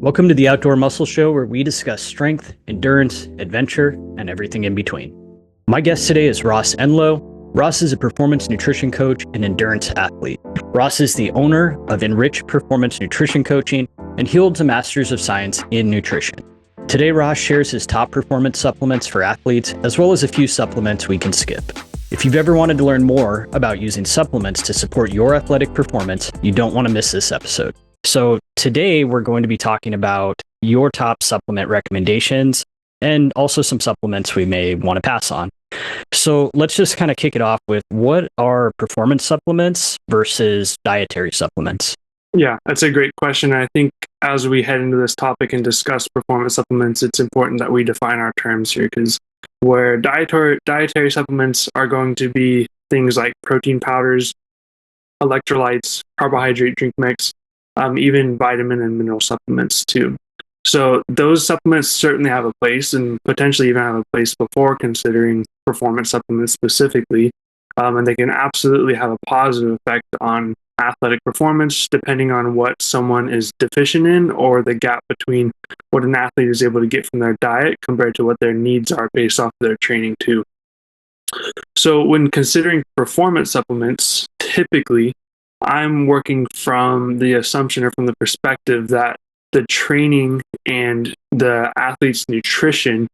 Welcome to the Outdoor Muscle Show, where we discuss strength, endurance, adventure, and everything in between. My guest today is Ross Enlow. Ross is a performance nutrition coach and endurance athlete. Ross is the owner of Enrich Performance Nutrition Coaching, and he holds a Master's of Science in Nutrition. Today, Ross shares his top performance supplements for athletes, as well as a few supplements we can skip. If you've ever wanted to learn more about using supplements to support your athletic performance, you don't want to miss this episode. So today we're going to be talking about your top supplement recommendations and also some supplements we may want to pass on. So let's just kind of kick it off with, what are performance supplements versus dietary supplements? Yeah, that's a great question. I think as we head into this topic and discuss performance supplements, it's important that we define our terms here, because where dietary supplements are going to be things like protein powders, electrolytes, carbohydrate drink mix, even vitamin and mineral supplements too. So those supplements certainly have a place, and potentially even have a place before considering performance supplements specifically. And they can absolutely have a positive effect on athletic performance, depending on what someone is deficient in, or the gap between what an athlete is able to get from their diet compared to what their needs are based off of their training too. So when considering performance supplements, typically I'm working from the assumption or from the perspective that the training and the athlete's nutrition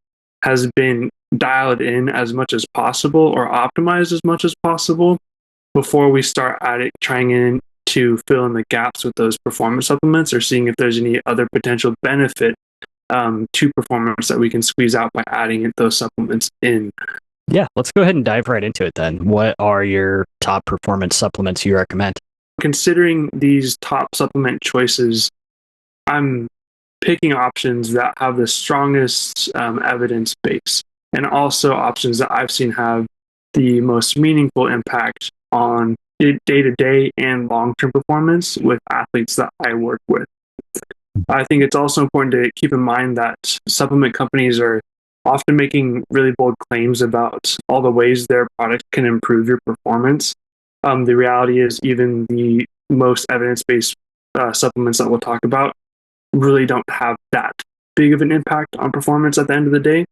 has been dialed in as much as possible, or optimized as much as possible, before we start trying to fill in the gaps with those performance supplements, or seeing if there's any other potential benefit to performance that we can squeeze out by adding those supplements in. Yeah, let's go ahead and dive right into it then. What are your top performance supplements you recommend? Considering these top supplement choices, I'm picking options that have the strongest evidence base, and also options that I've seen have the most meaningful impact on day-to-day and long-term performance with athletes that I work with. I think it's also important to keep in mind that supplement companies are often making really bold claims about all the ways their product can improve your performance. The reality is, even the most evidence-based supplements that we'll talk about really don't have that big of an impact on performance at the end of the day.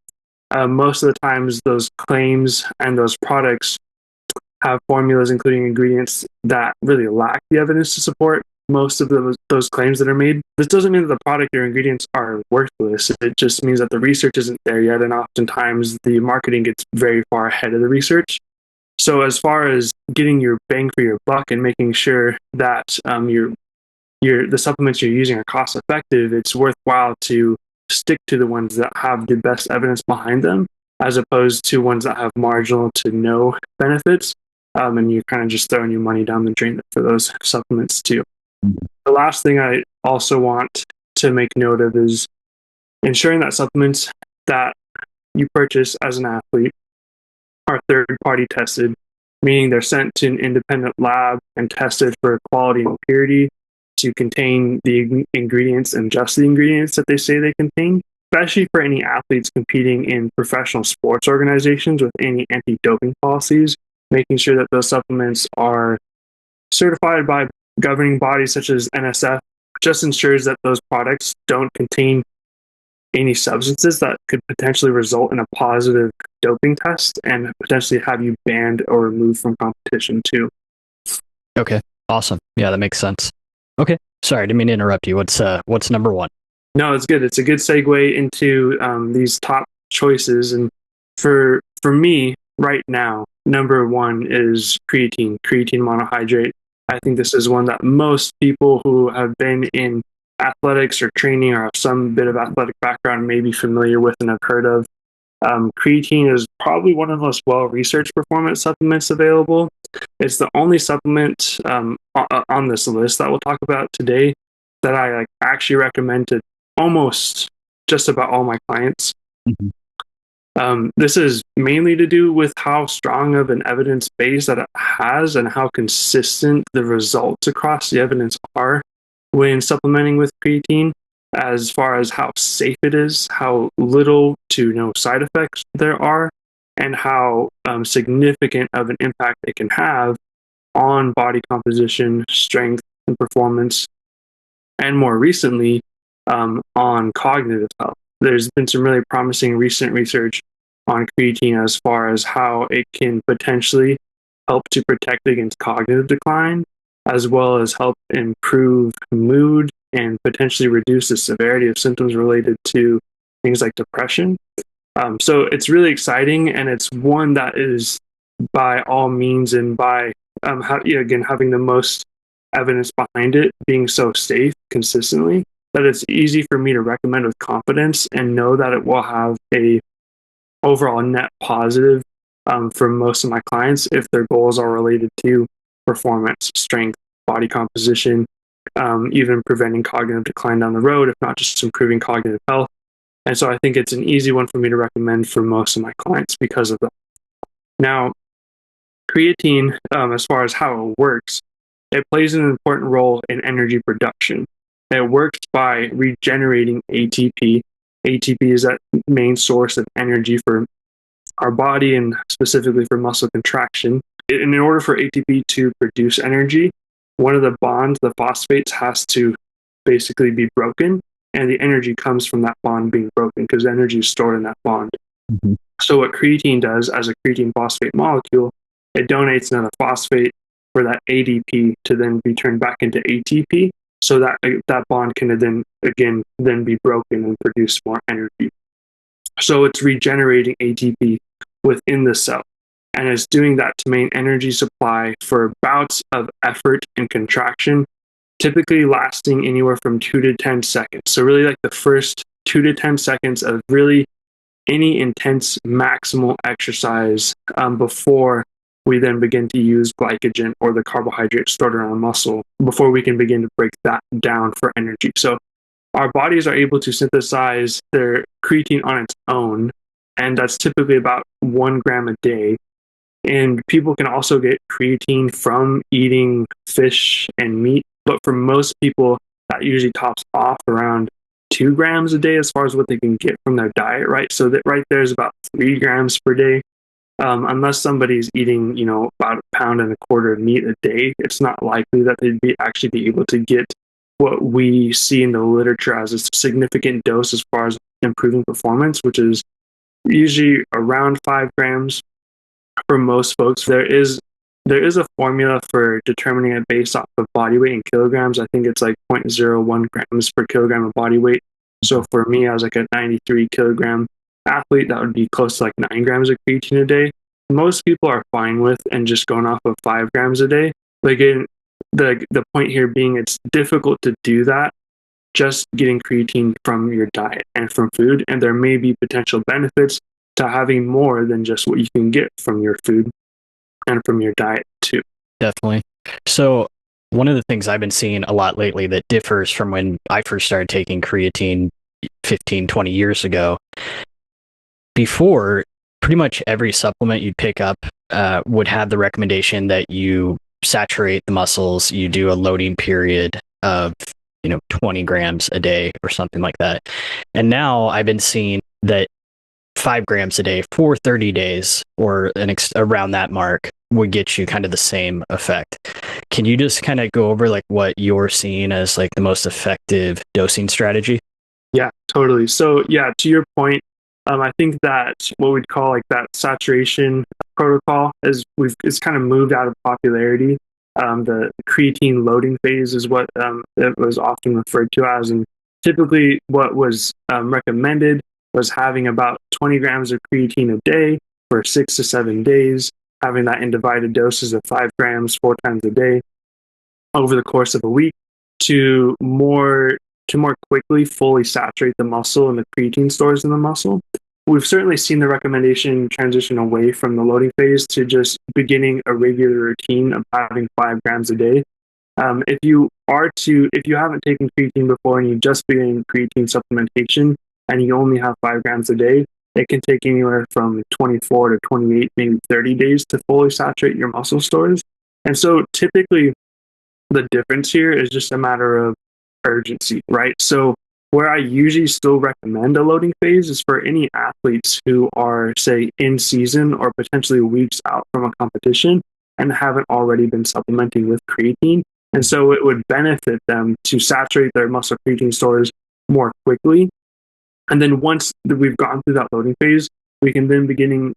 Most of the times, those claims and those products have formulas, including ingredients, that really lack the evidence to support most of those claims that are made. This doesn't mean that the product or ingredients are worthless. It just means that the research isn't there yet, and oftentimes the marketing gets very far ahead of the research. So as far as getting your bang for your buck and making sure that the supplements you're using are cost effective, it's worthwhile to stick to the ones that have the best evidence behind them, as opposed to ones that have marginal to no benefits, and you're kind of just throwing your money down the drain for those supplements too. The last thing I also want to make note of is ensuring that supplements that you purchase as an athlete are third-party tested, meaning they're sent to an independent lab and tested for quality and purity to contain the ingredients and just the ingredients that they say they contain, especially for any athletes competing in professional sports organizations with any anti-doping policies. Making sure that those supplements are certified by governing bodies such as NSF just ensures that those products don't contain any substances that could potentially result in a positive doping test and potentially have you banned or removed from competition too. Okay, awesome. Yeah, that makes sense. Okay, sorry, I didn't mean to interrupt you. What's number one? No, it's good. It's a good segue into these top choices. And for me right now, number one is creatine monohydrate. I think this is one that most people who have been in athletics or training or have some bit of athletic background may be familiar with and have heard of. Creatine is probably one of the most well-researched performance supplements available. It's the only supplement on this list that we'll talk about today that I actually recommend to almost just about all my clients. Mm-hmm. This is mainly to do with how strong of an evidence base that it has and how consistent the results across the evidence are when supplementing with creatine, as far as how safe it is, how little to no side effects there are, and how significant of an impact it can have on body composition, strength, and performance. And more recently, on cognitive health. There's been some really promising recent research on creatine as far as how it can potentially help to protect against cognitive decline, as well as help improve mood and potentially reduce the severity of symptoms related to things like depression. So it's really exciting, and it's one that is by all means, and by again having the most evidence behind it, being so safe consistently, that it's easy for me to recommend with confidence and know that it will have a overall net positive for most of my clients if their goals are related to performance, strength, body composition, even preventing cognitive decline down the road, if not just improving cognitive health. And so I think it's an easy one for me to recommend for most of my clients because of that. Now, creatine, as far as how it works, it plays an important role in energy production. It works by regenerating ATP. ATP is that main source of energy for our body and specifically for muscle contraction. And in order for ATP to produce energy, one of the bonds, the phosphates, has to basically be broken, and the energy comes from that bond being broken because energy is stored in that bond. Mm-hmm. So what creatine does as a creatine phosphate molecule, it donates another phosphate for that ADP to then be turned back into ATP, so that that bond can then be broken and produce more energy. So it's regenerating ATP within the cell, and it's doing that to maintain energy supply for bouts of effort and contraction, typically lasting anywhere from 2 to 10 seconds. So really like the first 2 to 10 seconds of really any intense maximal exercise before we then begin to use glycogen or the carbohydrate stored around muscle, before we can begin to break that down for energy. So our bodies are able to synthesize their creatine on its own, and that's typically about 1 gram a day. And people can also get creatine from eating fish and meat, but for most people, that usually tops off around 2 grams a day as far as what they can get from their diet, right? So that right there is about 3 grams per day. Unless somebody's eating, about 1.25 pounds of meat a day, it's not likely that they'd actually be able to get what we see in the literature as a significant dose as far as improving performance, which is usually around 5 grams for most folks. There is a formula for determining it based off of body weight in kilograms. I think it's like 0.01 grams per kilogram of body weight. So for me, I was like a 93 kilogram athlete, that would be close to like 9 grams of creatine a day. Most people are fine with and just going off of 5 grams a day. But again, the point here being, it's difficult to do that just getting creatine from your diet and from food, and there may be potential benefits to having more than just what you can get from your food and from your diet too. Definitely. So one of the things I've been seeing a lot lately that differs from when I first started taking creatine 15, 20 years ago, before, pretty much every supplement you'd pick up would have the recommendation that you saturate the muscles, you do a loading period of 20 grams a day or something like that. And now I've been seeing that 5 grams a day for 30 days or around that mark would get you kind of the same effect. Can you just kind of go over like what you're seeing as like the most effective dosing strategy? Yeah, totally. So yeah, to your point, I think that what we'd call like that saturation protocol it's kind of moved out of popularity. The creatine loading phase is what it was often referred to as, and typically what was recommended was having about 20 grams of creatine a day for 6 to 7 days, having that in divided doses of 5 grams 4 times a day over the course of a week to more quickly fully saturate the muscle and the creatine stores in the muscle. We've certainly seen the recommendation transition away from the loading phase to just beginning a regular routine of having 5 grams a day. If you haven't taken creatine before and you just begin creatine supplementation and you only have 5 grams a day, it can take anywhere from 24 to 28, maybe 30 days to fully saturate your muscle stores. And so typically the difference here is just a matter of urgency, right? So where I usually still recommend a loading phase is for any athletes who are, say, in season or potentially weeks out from a competition and haven't already been supplementing with creatine. And so it would benefit them to saturate their muscle creatine stores more quickly. And then once we've gone through that loading phase, we can then begin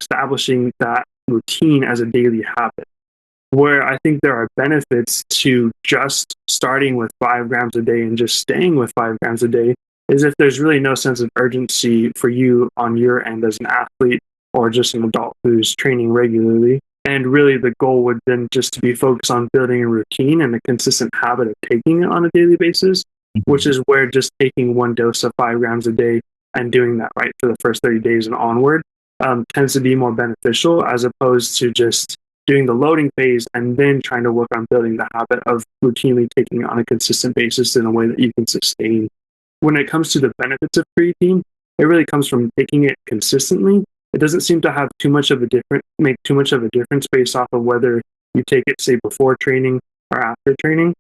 establishing that routine as a daily habit. Where I think there are benefits to just starting with 5 grams a day and just staying with 5 grams a day is if there's really no sense of urgency for you on your end as an athlete or just an adult who's training regularly. And really the goal would then just to be focused on building a routine and a consistent habit of taking it on a daily basis, which is where just taking one dose of 5 grams a day and doing that right for the first 30 days and onward tends to be more beneficial as opposed to just doing the loading phase and then trying to work on building the habit of routinely taking it on a consistent basis in a way that you can sustain. When it comes to the benefits of creatine, it really comes from taking it consistently. It doesn't seem to have make too much of a difference based off of whether you take it, say, before training or after training.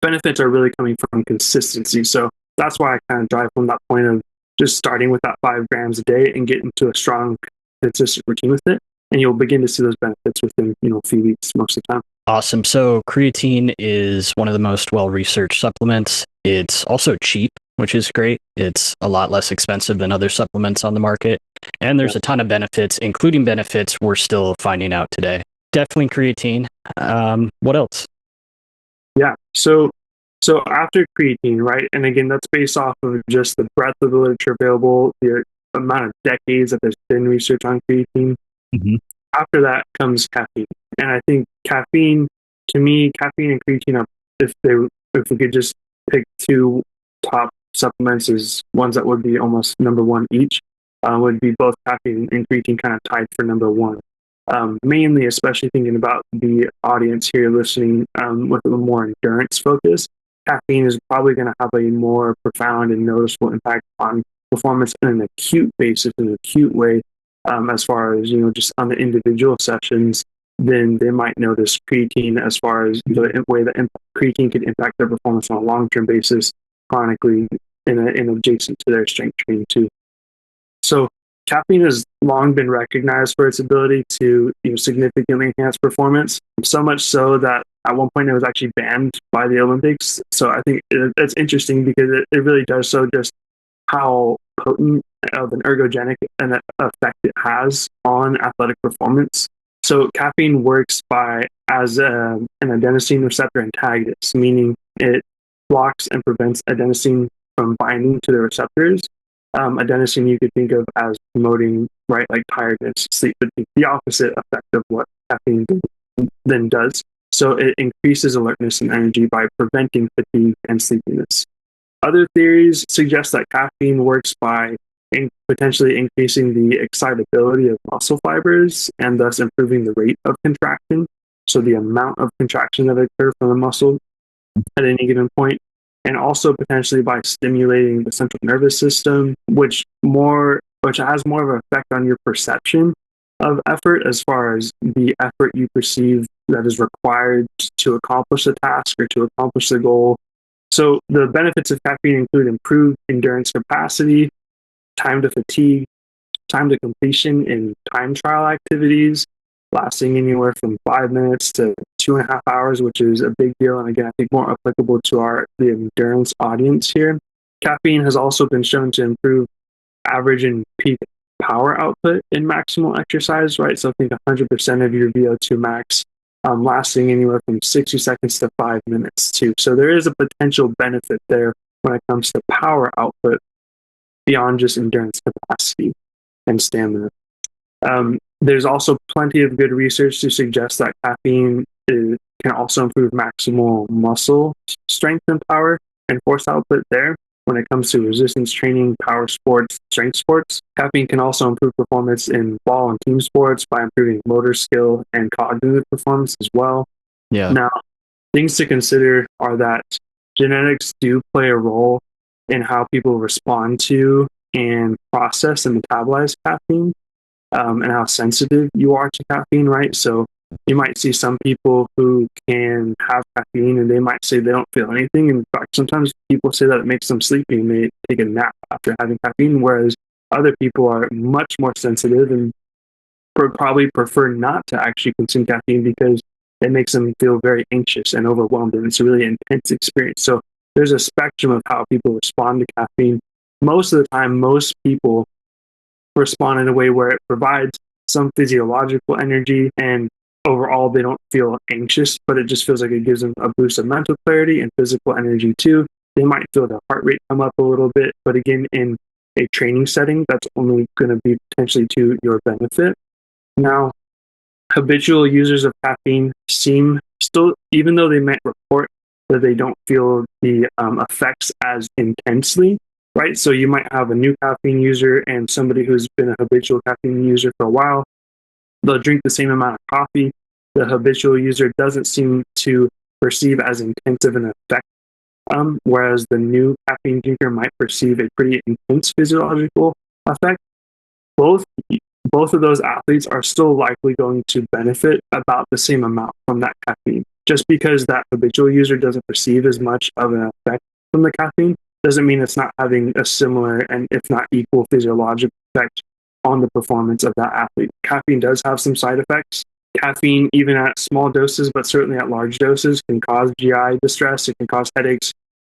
Benefits are really coming from consistency. So that's why I kind of drive from that point of just starting with that 5 grams a day and get into a strong, consistent routine with it. And you'll begin to see those benefits within, a few weeks most of the time. Awesome. So creatine is one of the most well-researched supplements. It's also cheap, which is great. It's a lot less expensive than other supplements on the market. And there's a ton of benefits, including benefits we're still finding out today. Definitely creatine. What else? Yeah. So after creatine, right? And again, that's based off of just the breadth of the literature available, the amount of decades that there's been research on creatine. Mm-hmm. After that comes caffeine. And I think caffeine and creatine are, if we could just pick two top supplements as ones that would be almost number one each, would be both caffeine and creatine kind of tied for number one. Mainly, especially thinking about the audience here listening with a more endurance focus, caffeine is probably going to have a more profound and noticeable impact on performance in an acute basis, in an acute way, as far as, just on the individual sessions. Then they might notice creatine as far as the way that creatine could impact their performance on a long-term basis, chronically, in adjacent to their strength training too. So caffeine has long been recognized for its ability to significantly enhance performance, so much so that at one point it was actually banned by the Olympics. So I think it's interesting because it really does show just how potent of an ergogenic an effect it has on athletic performance. So caffeine works as an adenosine receptor antagonist, meaning it blocks and prevents adenosine from binding to the receptors. Adenosine you could think of as promoting, right, like tiredness, sleep, but the opposite effect of what caffeine then does. So it increases alertness and energy by preventing fatigue and sleepiness. Other theories suggest that caffeine works by potentially increasing the excitability of muscle fibers and thus improving the rate of contraction. So the amount of contraction that occurs from the muscle at any given point. And also potentially by stimulating the central nervous system, which has more of an effect on your perception of effort as far as the effort you perceive that is required to accomplish a task or to accomplish the goal. So the benefits of caffeine include improved endurance capacity, time to fatigue, time to completion in time trial activities, lasting anywhere from 5 minutes to 2.5 hours, which is a big deal. And again, I think more applicable to the endurance audience here. Caffeine has also been shown to improve average and peak power output in maximal exercise, right? So think 100% of your VO2 max, lasting anywhere from 60 seconds to 5 minutes too. So there is a potential benefit there when it comes to power output beyond just endurance capacity and stamina. There's also plenty of good research to suggest that caffeine can also improve maximal muscle strength and power and force output there. When it comes to resistance training, power sports, strength sports, caffeine can also improve performance in ball and team sports by improving motor skill and cognitive performance as well. Yeah. Now, things to consider are that genetics do play a role in how people respond to and process and metabolize caffeine, and how sensitive you are to caffeine, right? So you might see some people who can have caffeine and they might say they don't feel anything. In fact, sometimes people say that it makes them sleepy and they take a nap after having caffeine, whereas other people are much more sensitive and probably prefer not to actually consume caffeine because it makes them feel very anxious and overwhelmed, and it's a really intense experience. So there's a spectrum of how people respond to caffeine. Most of the time, most people respond in a way where it provides some physiological energy, and overall they don't feel anxious, but it just feels like it gives them a boost of mental clarity and physical energy too. They might feel their heart rate come up a little bit, but again, in a training setting, that's only going to be potentially to your benefit. Now, habitual users of caffeine seem still, even though they might report that they don't feel the effects as intensely, right? So you might have a new caffeine user and somebody who's been a habitual caffeine user for a while. They'll drink the same amount of coffee. The habitual user doesn't seem to perceive as intensive an effect, whereas the new caffeine drinker might perceive a pretty intense physiological effect. Both of those athletes are still likely going to benefit about the same amount from that caffeine. Just because that habitual user doesn't perceive as much of an effect from the caffeine doesn't mean it's not having a similar and if not equal physiological effect on the performance of that athlete. Caffeine does have some side effects. Caffeine, even at small doses, but certainly at large doses, can cause GI distress. It can cause headaches,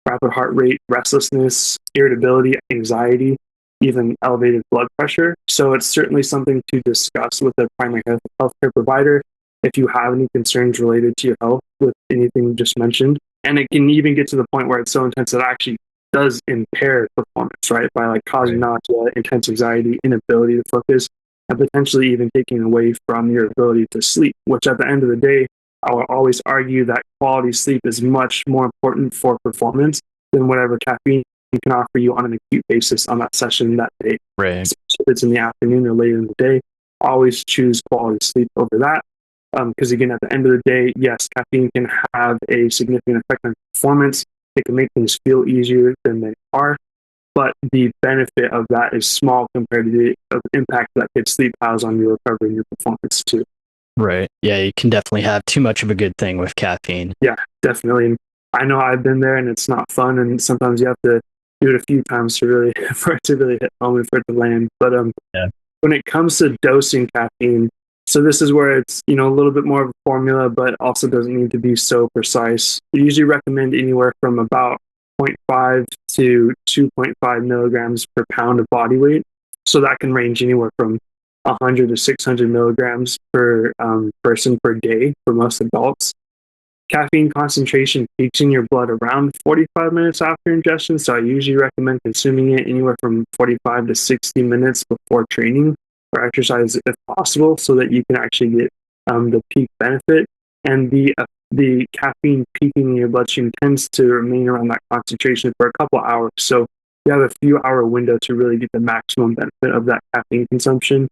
rapid heart rate, restlessness, irritability, anxiety, even elevated blood pressure. So it's certainly something to discuss with a primary healthcare provider if you have any concerns related to your health with anything just mentioned. And it can even get to the point where it's so intense that it actually does impair performance, right? By like causing nausea, intense anxiety, inability to focus, and potentially even taking away from your ability to sleep, which at the end of the day, I will always argue that quality sleep is much more important for performance than whatever caffeine can offer you on an acute basis on that session that day. Right. Especially if it's in the afternoon or later in the day, always choose quality sleep over that. Because again, at the end of the day, yes, caffeine can have a significant effect on performance. It can make things feel easier than they are, but the benefit of that is small compared to the impact that good sleep has on your recovery and your performance too. Right. Yeah, you can definitely have too much of a good thing with caffeine. Yeah, definitely. And I know I've been there, and it's not fun, and sometimes you have to do it a few times to really for it to really hit home and for it to land. But when it comes to dosing caffeine, so this is where it's a little bit more of a formula, but also doesn't need to be so precise. We usually recommend anywhere from about 0.5 to 2.5 milligrams per pound of body weight. So that can range anywhere from 100 to 600 milligrams per person per day for most adults. Caffeine concentration peaks in your blood around 45 minutes after ingestion, so I usually recommend consuming it anywhere from 45 to 60 minutes before training or exercise if possible, so that you can actually get the peak benefit. And the caffeine peaking in your bloodstream tends to remain around that concentration for a couple hours, so you have a few hour window to really get the maximum benefit of that caffeine consumption.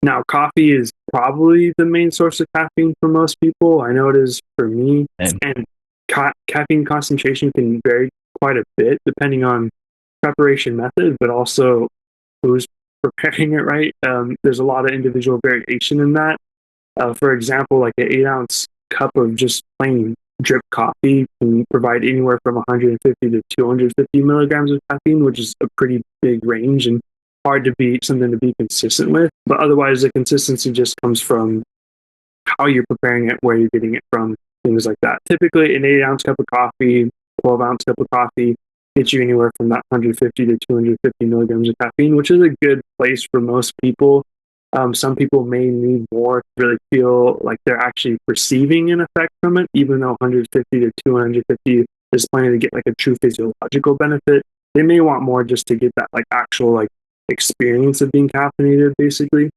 Now, coffee is probably the main source of caffeine for most people. I know it is for me. And caffeine concentration can vary quite a bit depending on preparation method, but also who's preparing it right. There's a lot of individual variation in that. For example, like an 8-ounce cup of just plain drip coffee can provide anywhere from 150 to 250 milligrams of caffeine, which is a pretty big range and hard to be something to be consistent with. But otherwise, the consistency just comes from how you're preparing it, where you're getting it from, things like that. Typically, an 8-ounce cup of coffee, 12-ounce cup of coffee gets you anywhere from that 150 to 250 milligrams of caffeine, which is a good place for most people. Some people may need more to really feel like they're actually perceiving an effect from it, even though 150 to 250 is plenty to get like a true physiological benefit. They may want more just to get that like actual like experience of being caffeinated, basically.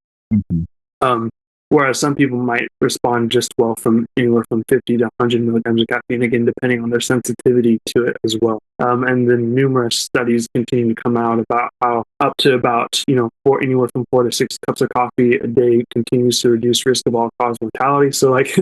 Whereas some people might respond just well from anywhere from 50 to 100 milligrams of caffeine, again, depending on their sensitivity to it as well. And then numerous studies continue to come out about how up to about, anywhere from 4 to 6 cups of coffee a day continues to reduce risk of all-cause mortality. So like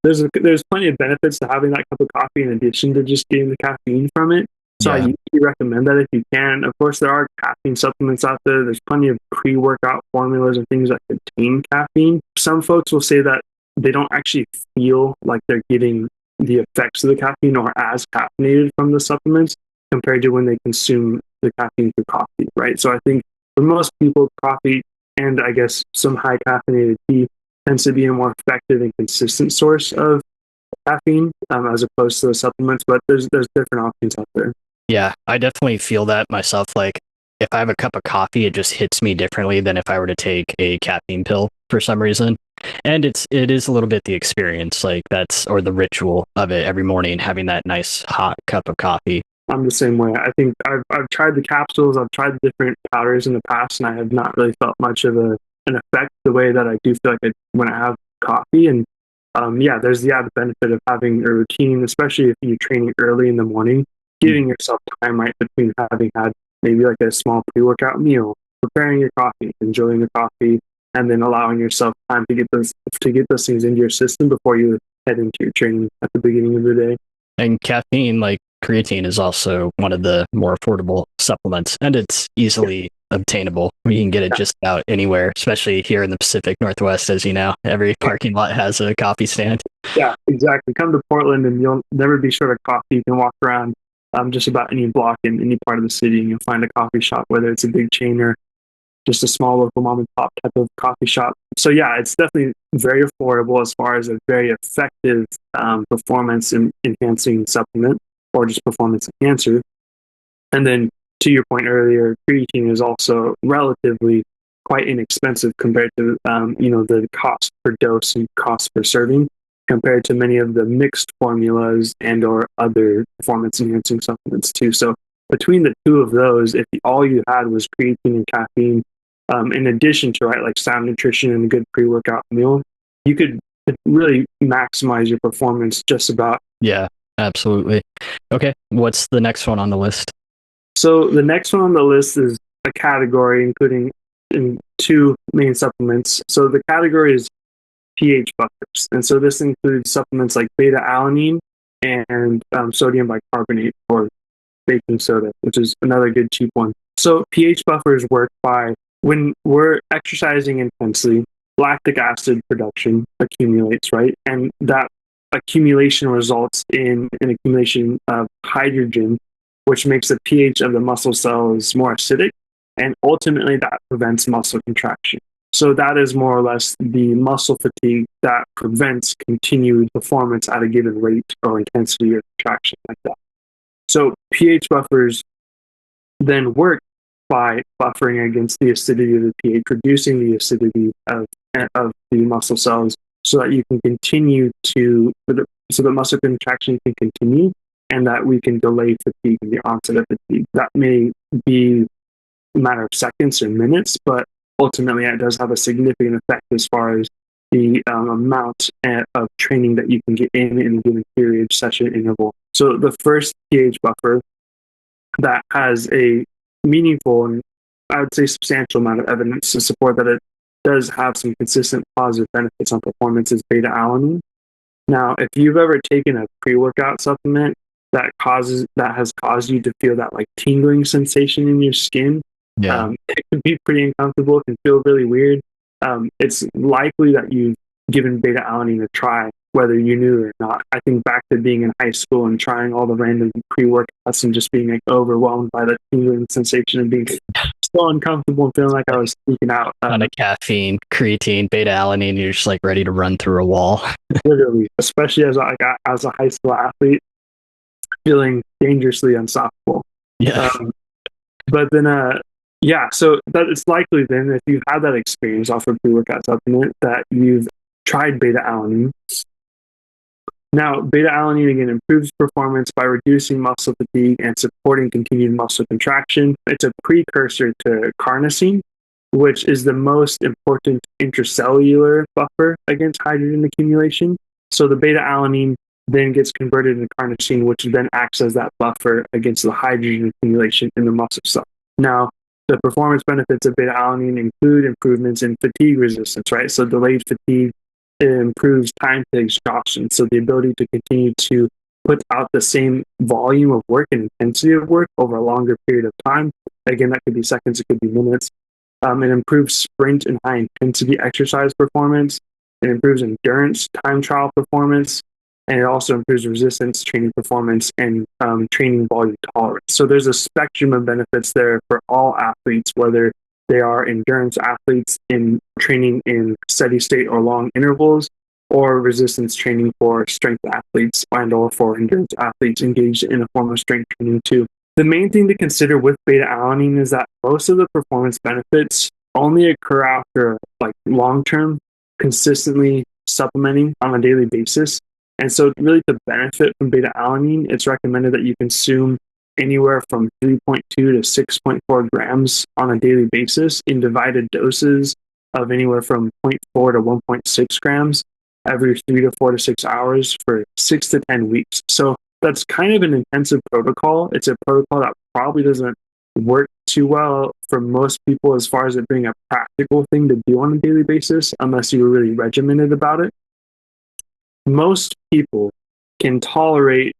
there's plenty of benefits to having that cup of coffee in addition to just getting the caffeine from it. So I usually recommend that if you can. Of course, there are caffeine supplements out there. There's plenty of pre-workout formulas and things that contain caffeine. Some folks will say that they don't actually feel like they're getting the effects of the caffeine or as caffeinated from the supplements compared to when they consume the caffeine through coffee, right? So I think for most people, coffee and I guess some high caffeinated tea tends to be a more effective and consistent source of caffeine as opposed to the supplements, but there's different options out there. Yeah, I definitely feel that myself. Like if I have a cup of coffee, it just hits me differently than if I were to take a caffeine pill for some reason. And it is a little bit the experience, like that's or the ritual of it every morning, having that nice hot cup of coffee. I'm the same way. I think I've tried the capsules, I've tried the different powders in the past, and I have not really felt much of an effect the way that I do feel like when I have coffee. And yeah, there's the added benefit of having a routine, especially if you're training early in the morning, giving yourself time right between having had maybe like a small pre-workout meal, preparing your coffee, enjoying the coffee, and then allowing yourself time to get those things into your system before you head into your training at the beginning of the day. And caffeine, like creatine, is also one of the more affordable supplements, and it's easily obtainable. You can get it just about anywhere, especially here in the Pacific Northwest, as you know. Every parking lot has a coffee stand. Yeah, exactly. Come to Portland and you'll never be short of coffee. You can walk around just about any block in any part of the city and you'll find a coffee shop, whether it's a big chain or just a small local mom and pop type of coffee shop. So yeah, it's definitely very affordable as far as a very effective performance enhancing supplement or just performance enhancer. And then to your point earlier, creatine is also relatively quite inexpensive compared to the cost per dose and cost per serving compared to many of the mixed formulas and or other performance enhancing supplements too. So between the two of those, if all you had was creatine and caffeine, in addition to like sound nutrition and a good pre-workout meal, you could really maximize your performance just about. Yeah, absolutely. Okay, what's the next one on the list? So the next one on the list is a category including in two main supplements. So the category is pH buffers, and so this includes supplements like beta alanine and sodium bicarbonate or baking soda, which is another good cheap one. So pH buffers work by when we're exercising intensely, lactic acid production accumulates, right? And that accumulation results in an accumulation of hydrogen, which makes the pH of the muscle cells more acidic, and ultimately that prevents muscle contraction. So that is more or less the muscle fatigue that prevents continued performance at a given rate or intensity or contraction like that. So pH buffers then work by buffering against the acidity of the pH, reducing the acidity of the muscle cells so that you can continue so that muscle contraction can continue and that we can delay fatigue and the onset of fatigue. That may be a matter of seconds or minutes, but ultimately it does have a significant effect as far as the amount of training that you can get in a given period, session, interval. So the first pH buffer that has a meaningful and I would say substantial amount of evidence to support that it does have some consistent positive benefits on performance is beta alanine. Now, if you've ever taken a pre-workout supplement that has caused you to feel that like tingling sensation in your skin, it can be pretty uncomfortable. It can feel really weird. It's likely that you've given beta alanine a try, whether you knew or not. I think back to being in high school and trying all the random pre-workouts and just being like overwhelmed by the tingling sensation and being so uncomfortable and feeling like I was freaking out. On a caffeine, creatine, beta alanine, you're just like ready to run through a wall. Literally, especially as a high school athlete, feeling dangerously unstoppable. Yeah. But then, so that it's likely then if you've had that experience off a pre-workout supplement that you've tried beta alanine. Now, beta alanine again improves performance by reducing muscle fatigue and supporting continued muscle contraction. It's a precursor to carnosine, which is the most important intracellular buffer against hydrogen accumulation. So the beta alanine then gets converted into carnosine, which then acts as that buffer against the hydrogen accumulation in the muscle cell. Now, the performance benefits of beta alanine include improvements in fatigue resistance, right? So delayed fatigue, it improves time to exhaustion. So the ability to continue to put out the same volume of work and intensity of work over a longer period of time. Again, that could be seconds, it could be minutes. It improves sprint and high intensity exercise performance. It improves endurance, time trial performance, and it also improves resistance training performance and training volume tolerance. So there's a spectrum of benefits there for all athletes, whether they are endurance athletes in training in steady state or long intervals, or resistance training for strength athletes and or for endurance athletes engaged in a form of strength training too. The main thing to consider with beta-alanine is that most of the performance benefits only occur after like long-term, consistently supplementing on a daily basis. And so really to benefit from beta-alanine, it's recommended that you consume anywhere from 3.2 to 6.4 grams on a daily basis in divided doses of anywhere from 0.4 to 1.6 grams every 3 to 4 to 6 hours for 6 to 10 weeks. So that's kind of an intensive protocol. It's a protocol that probably doesn't work too well for most people as far as it being a practical thing to do on a daily basis, unless you were really regimented about it. Most people can tolerate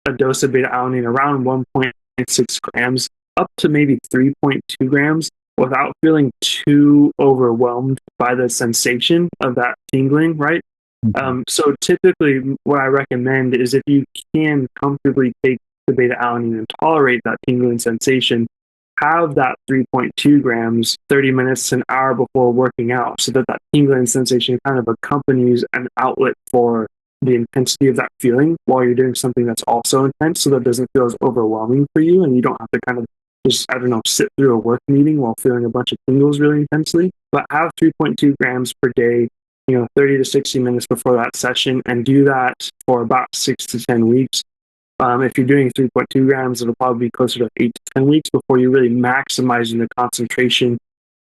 a dose of beta-alanine around 1.6 grams up to maybe 3.2 grams without feeling too overwhelmed by the sensation of that tingling, right? So typically what I recommend is if you can comfortably take the beta-alanine and tolerate that tingling sensation, have that 3.2 grams 30 minutes to an hour before working out so that that tingling sensation kind of accompanies an outlet for the intensity of that feeling while you're doing something that's also intense, so that it doesn't feel as overwhelming for you and you don't have to kind of just, I don't know, sit through a work meeting while feeling a bunch of tingles really intensely. But have 3.2 grams per day, 30 to 60 minutes before that session, and do that for about 6 to 10 weeks. If you're doing 3.2 grams, it'll probably be closer to 8 to 10 weeks before you're really maximizing the concentration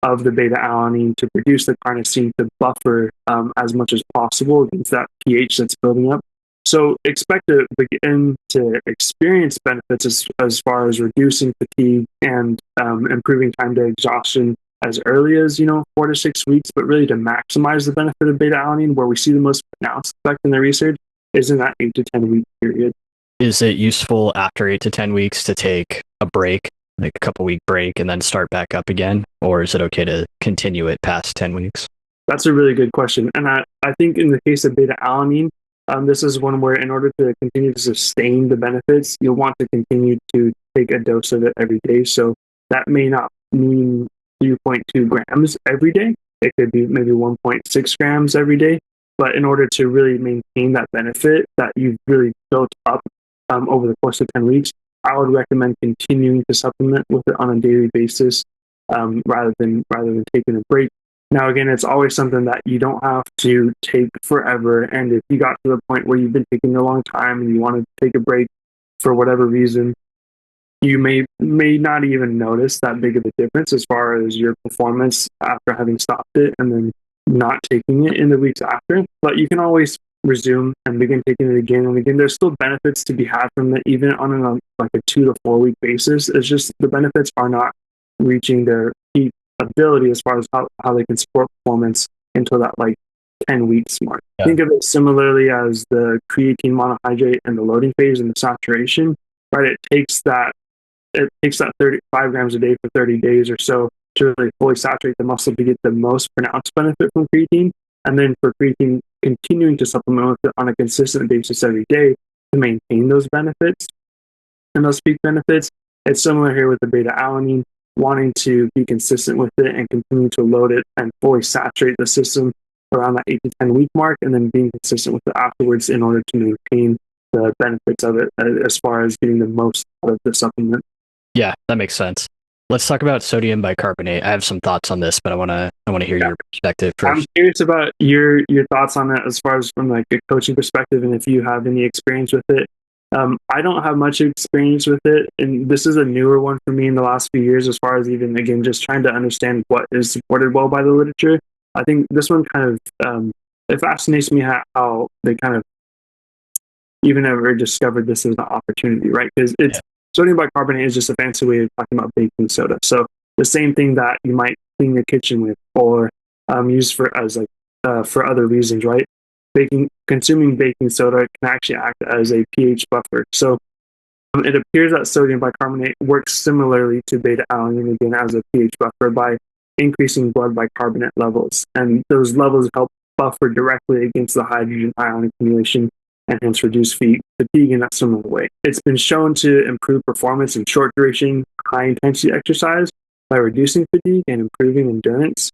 of the beta-alanine to produce the carnosine to buffer as much as possible against that pH that's building up. So expect to begin to experience benefits as far as reducing fatigue and improving time to exhaustion as early as 4 to 6 weeks, but really to maximize the benefit of beta-alanine, where we see the most pronounced effect in the research is in that 8 to 10 week period. Is it useful after 8 to 10 weeks to take a break, like a couple week break, and then start back up again? Or is it okay to continue it past 10 weeks? That's a really good question. And I think in the case of beta-alanine, this is one where in order to continue to sustain the benefits, you'll want to continue to take a dose of it every day. So that may not mean 3.2 grams every day. It could be maybe 1.6 grams every day. But in order to really maintain that benefit that you've really built up over the course of 10 weeks, I would recommend continuing to supplement with it on a daily basis rather than taking a break. Now, again, it's always something that you don't have to take forever. And if you got to the point where you've been taking a long time and you want to take a break for whatever reason, you may not even notice that big of a difference as far as your performance after having stopped it and then not taking it in the weeks after. But you can always resume and begin taking it again and again. There's still benefits to be had from it, even on a 2 to 4 week basis. It's just the benefits are not reaching their peak ability as far as how they can support performance until that 10 weeks mark. Yeah. Think of it similarly as the creatine monohydrate and the loading phase and the saturation, right? It takes that 35 grams a day for 30 days or so to really fully saturate the muscle to get the most pronounced benefit from creatine. And then for creatine, continuing to supplement with it on a consistent basis every day to maintain those benefits and those peak benefits. It's similar here with the beta-alanine, wanting to be consistent with it and continue to load it and fully saturate the system around that 8 to 10 week mark, and then being consistent with it afterwards in order to maintain the benefits of it as far as getting the most out of the supplement. Yeah, that makes sense. Let's talk about sodium bicarbonate. I have some thoughts on this, but I want to hear your perspective first. I'm curious about your thoughts on it as far as from a coaching perspective, and if you have any experience with it. I don't have much experience with it, and this is a newer one for me in the last few years as far as even, again, just trying to understand what is supported well by the literature. I think this one kind of, it fascinates me how they kind of even ever discovered this as an opportunity, right? Because sodium bicarbonate is just a fancy way of talking about baking soda. So the same thing that you might clean your kitchen with or use for other reasons, right? Consuming baking soda can actually act as a pH buffer. So it appears that sodium bicarbonate works similarly to beta-alanine again as a pH buffer by increasing blood bicarbonate levels. And those levels help buffer directly against the hydrogen ion accumulation and hence reduce fatigue in that similar way. It's been shown to improve performance in short duration, high intensity exercise by reducing fatigue and improving endurance.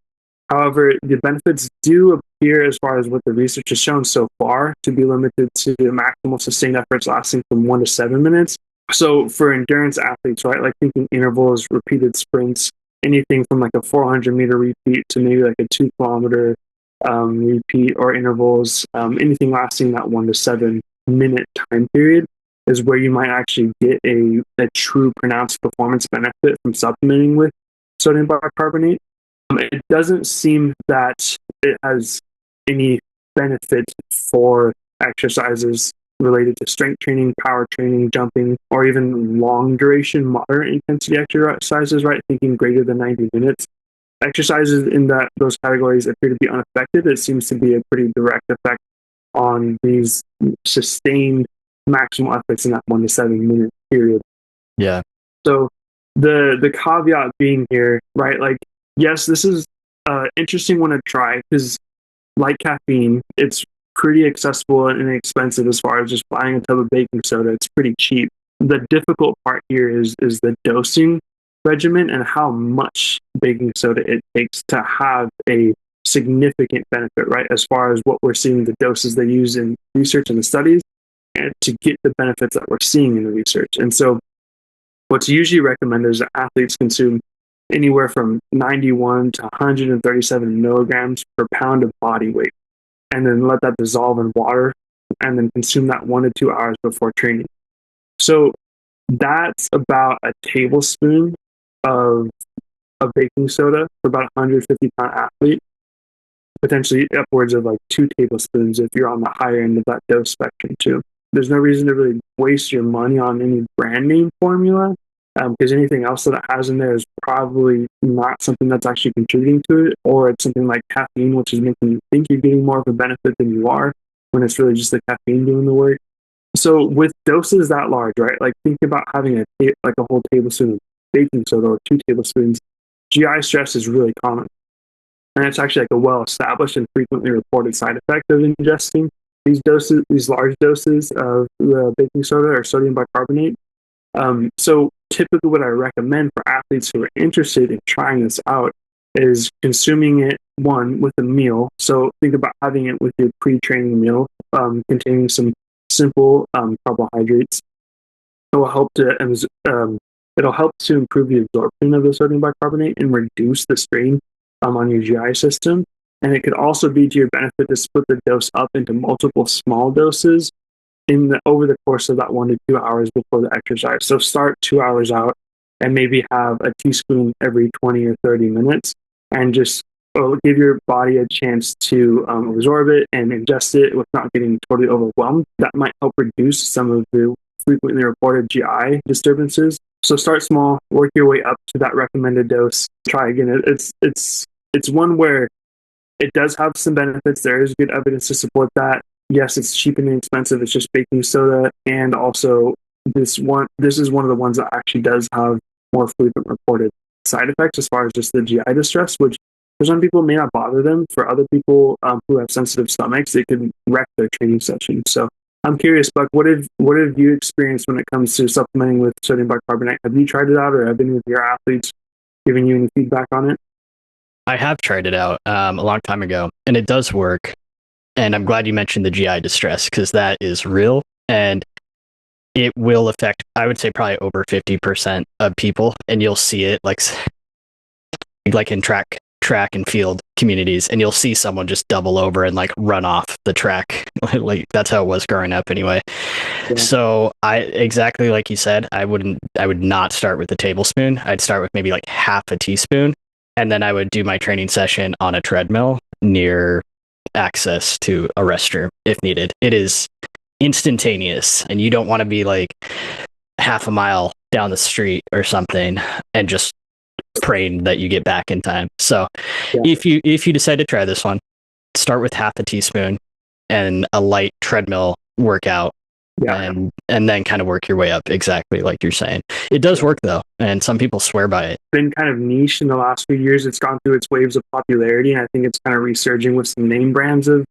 However, the benefits do appear, as far as what the research has shown so far, to be limited to maximal sustained efforts lasting from 1 to 7 minutes. So for endurance athletes, right, like thinking intervals, repeated sprints, anything from like a 400-meter repeat to maybe like a 2 kilometer repeat or intervals, anything lasting that 1 to 7 minute time period is where you might actually get a true pronounced performance benefit from supplementing with sodium bicarbonate. It doesn't seem that it has any benefit for exercises related to strength training, power training, jumping, or even long duration, moderate intensity exercises, right? Thinking greater than 90 minutes. Exercises in those categories appear to be unaffected. It seems to be a pretty direct effect on these sustained maximal efforts in that 1 to 7 minute period. Yeah. So the caveat being here, right? Like, yes, this is an interesting one to try because, like caffeine, it's pretty accessible and inexpensive as far as just buying a tub of baking soda. It's pretty cheap. The difficult part here is the dosing regimen and how much baking soda it takes to have a significant benefit, right? As far as what we're seeing, the doses they use in research and the studies, and to get the benefits that we're seeing in the research. And so what's usually recommended is that athletes consume anywhere from 91 to 137 milligrams per pound of body weight, and then let that dissolve in water, and then consume that 1 to 2 hours before training. So that's about a tablespoon of baking soda for about a 150-pound athlete, potentially upwards of like 2 tablespoons if you're on the higher end of that dose spectrum too. There's no reason to really waste your money on any brand name formula, because anything else that it has in there is probably not something that's actually contributing to it, or it's something like caffeine, which is making you think you're getting more of a benefit than you are, when it's really just the caffeine doing the work. So with doses that large, right, like think about having a whole tablespoon of baking soda or 2 tablespoons. GI stress is really common, and it's actually like a well-established and frequently reported side effect of ingesting these large doses of the baking soda or sodium bicarbonate. So typically what I recommend for athletes who are interested in trying this out is consuming it, one, with a meal. So think about having it with your pre-training meal, containing some simple carbohydrates. It will help to improve the absorption of the sodium bicarbonate and reduce the strain on your GI system. And it could also be to your benefit to split the dose up into multiple small doses over the course of that 1 to 2 hours before the exercise. So start 2 hours out and maybe have a teaspoon every 20 or 30 minutes, and just give your body a chance to absorb it and ingest it without getting totally overwhelmed. That might help reduce some of the frequently reported GI disturbances. So start small, work your way up to that recommended dose. Try again. It's one where it does have some benefits. There is good evidence to support that. Yes, it's cheap and inexpensive. It's just baking soda, and also this is one of the ones that actually does have more frequent reported side effects as far as just the GI distress, which for some people may not bother them. For other people who have sensitive stomachs, it could wreck their training session. So I'm curious, Buck, what have you experienced when it comes to supplementing with sodium bicarbonate? Have you tried it out, or have any of your athletes given you any feedback on it? I have tried it out a long time ago, and it does work. And I'm glad you mentioned the GI distress, because that is real, and it will affect, I would say, probably over 50% of people. And you'll see it like in track and field communities, and you'll see someone just double over and like run off the track. Like that's how it was growing up anyway. Yeah. So exactly like you said, I would not start with a tablespoon. I'd start with maybe like half a teaspoon, and then I would do my training session on a treadmill near access to a restroom if needed. It is instantaneous, and you don't want to be like half a mile down the street or something and just praying that you get back in time. So yeah. If you decide to try this one, start with half a teaspoon and a light treadmill workout. Yeah. And then kind of work your way up, exactly like you're saying. It does work though, and some people swear by it. It's been kind of niche in the last few years. It's gone through its waves of popularity, and I think it's kind of resurging with some name brands of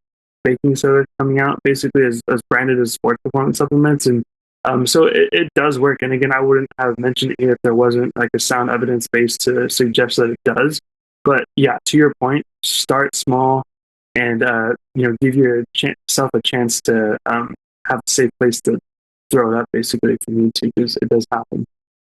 baking soda coming out, basically as branded as sports performance supplements. And so it does work. And again, I wouldn't have mentioned it here if there wasn't like a sound evidence base to suggest that it does. But yeah, to your point, start small, and give yourself a chance to have a safe place to throw it up, basically, if you need to, because it does happen.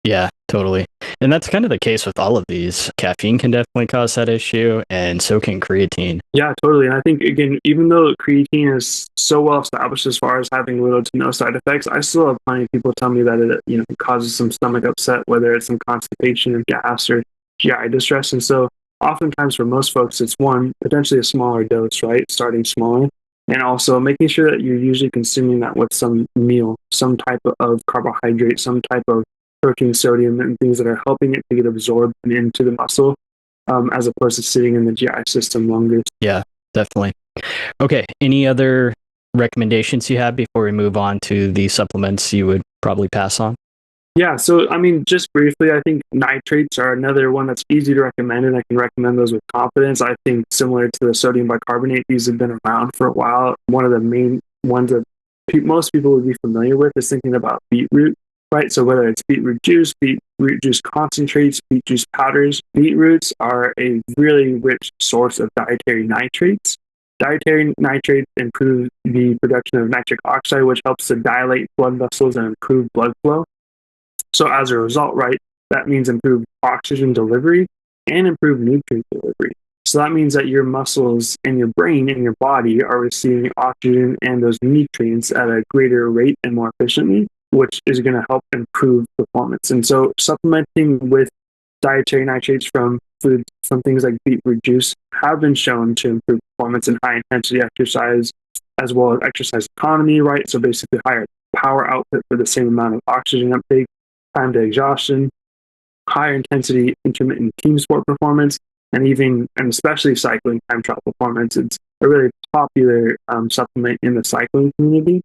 Yeah, totally. And that's kind of the case with all of these. Caffeine can definitely cause that issue, and so can creatine. Yeah, totally. And I think, again, even though creatine is so well established as far as having little to no side effects, I still have plenty of people tell me that it causes some stomach upset, whether it's some constipation or gas or GI distress. And so oftentimes for most folks, it's one, potentially a smaller dose, right? Starting smaller. And also making sure that you're usually consuming that with some meal, some type of carbohydrate, some type of protein, sodium, and things that are helping it to get absorbed and into the muscle, as opposed to sitting in the GI system longer. Yeah, definitely. Okay, any other recommendations you have before we move on to the supplements you would probably pass on? Yeah, so I mean, just briefly, I think nitrates are another one that's easy to recommend, and I can recommend those with confidence. I think similar to the sodium bicarbonate, these have been around for a while. One of the main ones that most people would be familiar with is thinking about beetroot, right? So whether it's beetroot juice concentrates, beet juice powders, beetroots are a really rich source of dietary nitrates. Dietary nitrates improve the production of nitric oxide, which helps to dilate blood vessels and improve blood flow. So as a result, right, that means improved oxygen delivery and improved nutrient delivery. So that means that your muscles and your brain and your body are receiving oxygen and those nutrients at a greater rate and more efficiently, which is going to help improve performance. And so supplementing with dietary nitrates from foods, from things like beetroot juice, have been shown to improve performance in high intensity exercise, as well as exercise economy, right? So basically higher power output for the same amount of oxygen uptake, time to exhaustion, higher intensity intermittent team sport performance, and especially cycling time trial performance. It's a really popular supplement in the cycling community.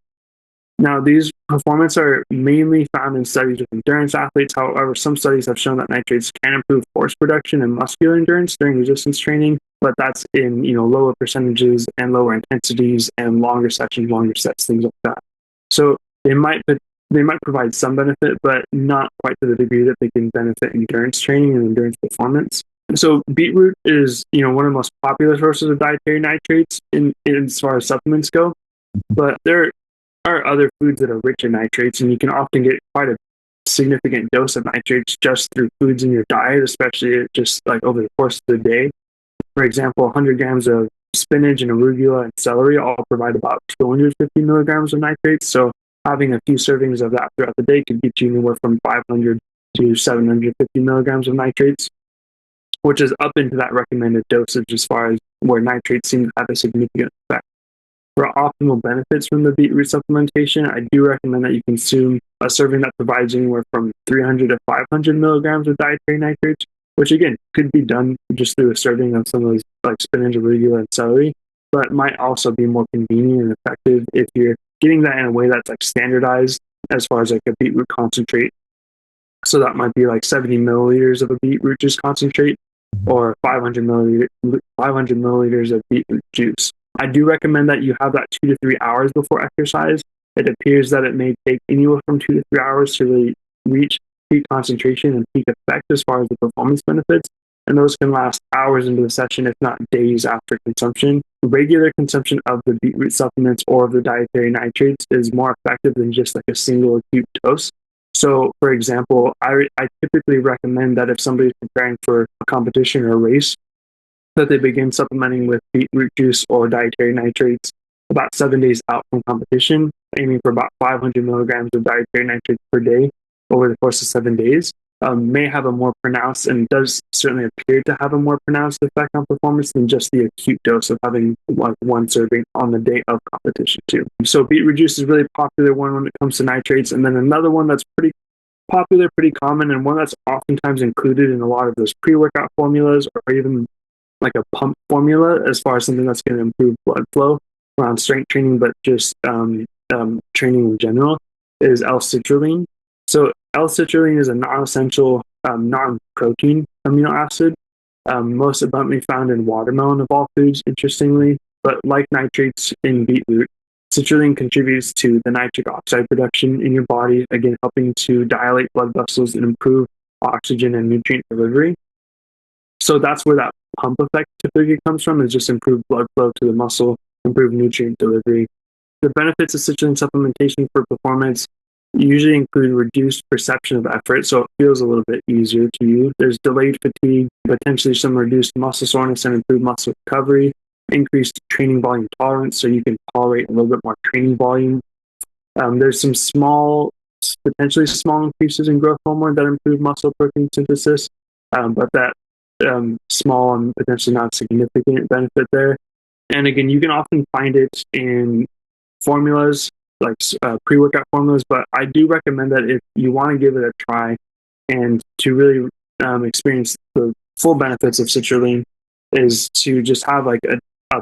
Now, these performance are mainly found in studies with endurance athletes. However, some studies have shown that nitrates can improve force production and muscular endurance during resistance training, but that's in lower percentages and lower intensities and longer sessions, longer sets, things like that. So they might provide some benefit, but not quite to the degree that they can benefit endurance training and endurance performance. So beetroot is, one of the most popular sources of dietary nitrates in as far as supplements go. But there are other foods that are rich in nitrates, and you can often get quite a significant dose of nitrates just through foods in your diet, especially just like over the course of the day. For example, 100 grams of spinach and arugula and celery all provide about 250 milligrams of nitrates. So having a few servings of that throughout the day could get you anywhere from 500 to 750 milligrams of nitrates, which is up into that recommended dosage as far as where nitrates seem to have a significant effect. For optimal benefits from the beetroot supplementation, I do recommend that you consume a serving that provides anywhere from 300 to 500 milligrams of dietary nitrates, which again could be done just through a serving of some of those like spinach, arugula, and celery, but might also be more convenient and effective if you're getting that in a way that's like standardized as far as like a beetroot concentrate. So that might be like 70 milliliters of a beetroot juice concentrate or 500 milliliters of beetroot juice. I do recommend that you have that 2 to 3 hours before exercise. It appears that it may take anywhere from 2 to 3 hours to really reach peak concentration and peak effect as far as the performance benefits. And those can last hours into the session, if not days after consumption. Regular consumption of the beetroot supplements or of the dietary nitrates is more effective than just like a single acute dose. So, for example, I typically recommend that if somebody's preparing for a competition or a race, that they begin supplementing with beetroot juice or dietary nitrates about 7 days out from competition, aiming for about 500 milligrams of dietary nitrates per day over the course of 7 days. May have a more pronounced, and does certainly appear to have a more pronounced effect on performance than just the acute dose of having like one serving on the day of competition too. So beetroot juice is a really popular one when it comes to nitrates. And then another one that's pretty popular, pretty common, and one that's oftentimes included in a lot of those pre-workout formulas or even like a pump formula as far as something that's going to improve blood flow around strength training, but just training in general, is L-citrulline. So L-citrulline is a non-essential, non-protein amino acid, most abundantly found in watermelon of all foods, interestingly. But like nitrates in beetroot, citrulline contributes to the nitric oxide production in your body, again, helping to dilate blood vessels and improve oxygen and nutrient delivery. So that's where that pump effect typically comes from is just improved blood flow to the muscle, improved nutrient delivery. The benefits of citrulline supplementation for performance usually include reduced perception of effort, so it feels a little bit easier to you. There's delayed fatigue, potentially some reduced muscle soreness and improved muscle recovery, increased training volume tolerance, so you can tolerate a little bit more training volume. There's some potentially small increases in growth hormone that improve muscle protein synthesis, but that small and potentially not significant benefit there. And again, you can often find it in formulas, like pre-workout formulas, but I do recommend that if you want to give it a try and to really experience the full benefits of citrulline, is to just have like a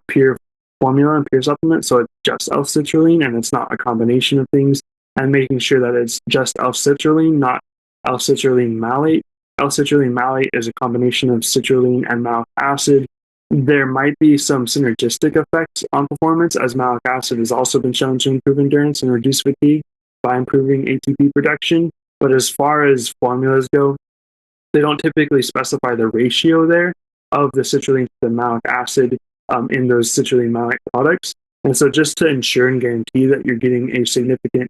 pure formula and pure supplement. So it's just L-citrulline and it's not a combination of things, and making sure that it's just L-citrulline, not L-citrulline malate. L-citrulline malate is a combination of citrulline and malic acid. There might be some synergistic effects on performance, as malic acid has also been shown to improve endurance and reduce fatigue by improving ATP production. But as far as formulas go, they don't typically specify the ratio there of the citrulline to the malic acid in those citrulline malate products. And so just to ensure and guarantee that you're getting a significant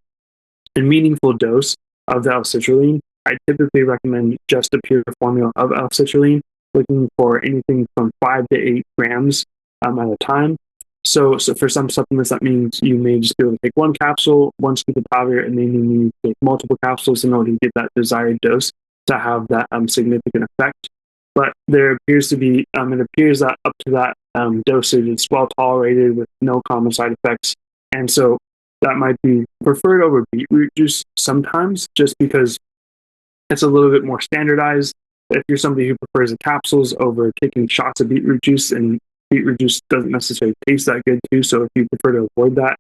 and meaningful dose of the L-citrulline, I typically recommend just a pure formula of L-citrulline, looking for anything from 5 to 8 grams at a time. So for some supplements, that means you may just be able to take one capsule, one scoop of powder, and then you need to take multiple capsules in order to get that desired dose to have that significant effect. But there appears to be, it appears that up to that dosage, it's well tolerated with no common side effects. And so that might be preferred over beetroot juice sometimes, just because it's a little bit more standardized. If you're somebody who prefers the capsules over taking shots of beetroot juice, and beetroot juice doesn't necessarily taste that good too, so if you prefer to avoid that,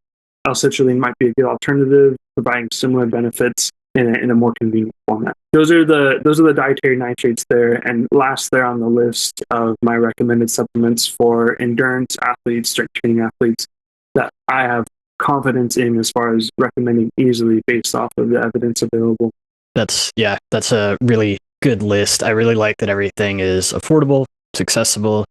L-citrulline might be a good alternative, providing similar benefits in a more convenient format. Those are the dietary nitrates there. And last there on the list of my recommended supplements for endurance athletes, strength training athletes, that I have confidence in as far as recommending easily based off of the evidence available. That's a really good list. I really like that everything is affordable, it's accessible.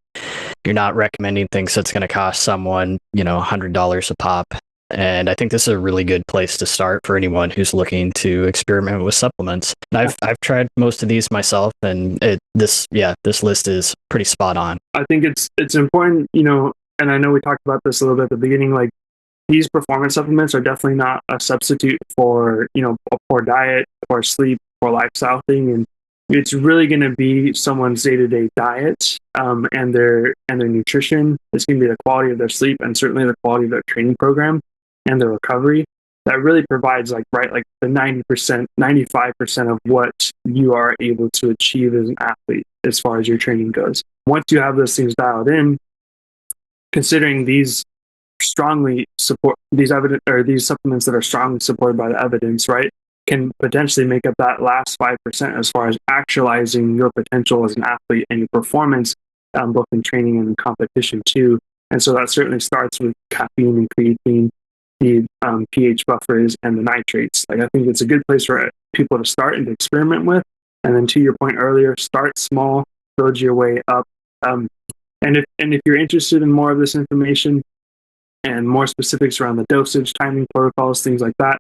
You're not recommending things that's going to cost someone, $100 a pop. And I think this is a really good place to start for anyone who's looking to experiment with supplements. And I've tried most of these myself, and this list is pretty spot on. I think it's important, and I know we talked about this a little bit at the beginning, like these performance supplements are definitely not a substitute for, a poor diet or sleep or lifestyle thing. And it's really going to be someone's day-to-day diet and their nutrition. It's going to be the quality of their sleep and certainly the quality of their training program and the recovery that really provides the 90%, 95% of what you are able to achieve as an athlete as far as your training goes. Once you have those things dialed in, considering these strongly support these supplements that are strongly supported by the evidence, right, can potentially make up that last 5% as far as actualizing your potential as an athlete and your performance, both in training and in competition too. And so that certainly starts with caffeine and creatine, the pH buffers, and the nitrates. I think it's a good place for people to start and to experiment with. And then to your point earlier, start small, build your way up. And if you're interested in more of this information and more specifics around the dosage, timing, protocols, things like that,